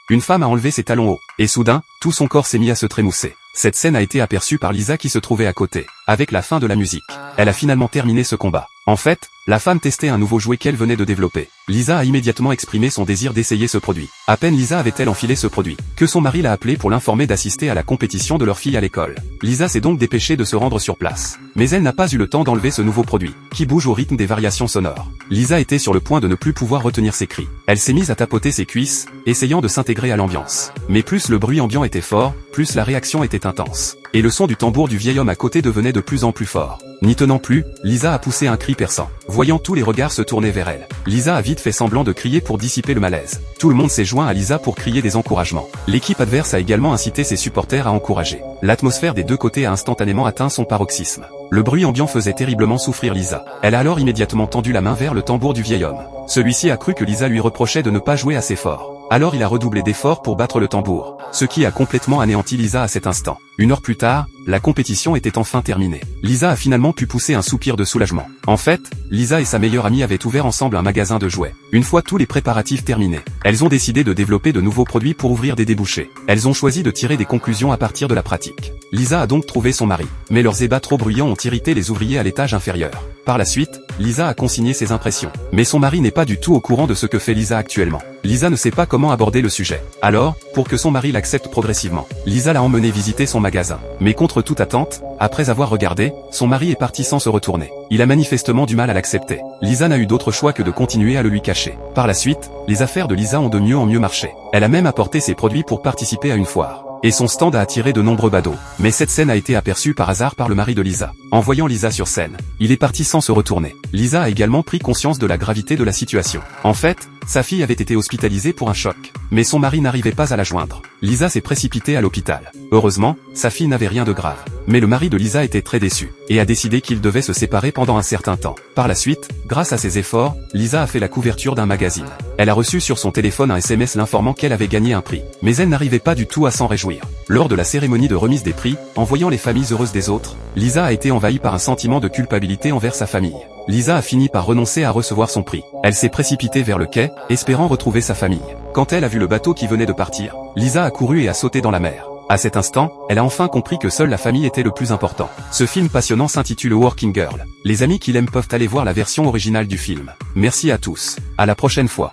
une femme a enlevé ses talons hauts, et soudain, tout son corps s'est mis à se trémousser. Cette scène a été aperçue par Lisa qui se trouvait à côté. Avec la fin de la musique, elle a finalement terminé ce combat. En fait, la femme testait un nouveau jouet qu'elle venait de développer. Lisa a immédiatement exprimé son désir d'essayer ce produit. À peine Lisa avait-elle enfilé ce produit, que son mari l'a appelé pour l'informer d'assister à la compétition de leur fille à l'école. Lisa s'est donc dépêchée de se rendre sur place. Mais elle n'a pas eu le temps d'enlever ce nouveau produit, qui bouge au rythme des variations sonores. Lisa était sur le point de ne plus pouvoir retenir ses cris. Elle s'est mise à tapoter ses cuisses, essayant de s'intégrer à l'ambiance. Mais plus le bruit ambiant était fort, plus la réaction était intense. Et le son du tambour du vieil homme à côté devenait de plus en plus fort. N'y tenant plus, Lisa a poussé un cri perçant. Voyant tous les regards se tourner vers elle, Lisa a vite fait semblant de crier pour dissiper le malaise. Tout le monde s'est joint à Lisa pour crier des encouragements. L'équipe adverse a également incité ses supporters à encourager. L'atmosphère des deux côtés a instantanément atteint son paroxysme. Le bruit ambiant faisait terriblement souffrir Lisa. Elle a alors immédiatement tendu la main vers le tambour du vieil homme. Celui-ci a cru que Lisa lui reprochait de ne pas jouer assez fort. Alors il a redoublé d'efforts pour battre le tambour, ce qui a complètement anéanti Lisa à cet instant. Une heure plus tard, la compétition était enfin terminée. Lisa a finalement pu pousser un soupir de soulagement. En fait, Lisa et sa meilleure amie avaient ouvert ensemble un magasin de jouets. Une fois tous les préparatifs terminés, elles ont décidé de développer de nouveaux produits pour ouvrir des débouchés. Elles ont choisi de tirer des conclusions à partir de la pratique. Lisa a donc trouvé son mari, mais leurs ébats trop bruyants ont irrité les ouvriers à l'étage inférieur. Par la suite, Lisa a consigné ses impressions. Mais son mari n'est pas du tout au courant de ce que fait Lisa actuellement. Lisa ne sait pas comment aborder le sujet. Alors, pour que son mari l'accepte progressivement, Lisa l'a emmené visiter son magasin. Mais contre toute attente, après avoir regardé, son mari est parti sans se retourner. Il a manifestement du mal à l'accepter. Lisa n'a eu d'autre choix que de continuer à le lui cacher. Par la suite, les affaires de Lisa ont de mieux en mieux marché. Elle a même apporté ses produits pour participer à une foire. Et son stand a attiré de nombreux badauds. Mais cette scène a été aperçue par hasard par le mari de Lisa. En voyant Lisa sur scène, il est parti sans se retourner. Lisa a également pris conscience de la gravité de la situation. En fait, sa fille avait été hospitalisée pour un choc. Mais son mari n'arrivait pas à la joindre. Lisa s'est précipitée à l'hôpital. Heureusement, sa fille n'avait rien de grave. Mais le mari de Lisa était très déçu, et a décidé qu'ils devaient se séparer pendant un certain temps. Par la suite, grâce à ses efforts, Lisa a fait la couverture d'un magazine. Elle a reçu sur son téléphone un SMS l'informant qu'elle avait gagné un prix. Mais elle n'arrivait pas du tout à s'en réjouir. Lors de la cérémonie de remise des prix, en voyant les familles heureuses des autres, Lisa a été envahie par un sentiment de culpabilité envers sa famille. Lisa a fini par renoncer à recevoir son prix. Elle s'est précipitée vers le quai, espérant retrouver sa famille. Quand elle a vu le bateau qui venait de partir, Lisa a couru et a sauté dans la mer. À cet instant, elle a enfin compris que seule la famille était le plus important. Ce film passionnant s'intitule Working Girl. Les amis qui l'aiment peuvent aller voir la version originale du film. Merci à tous. À la prochaine fois.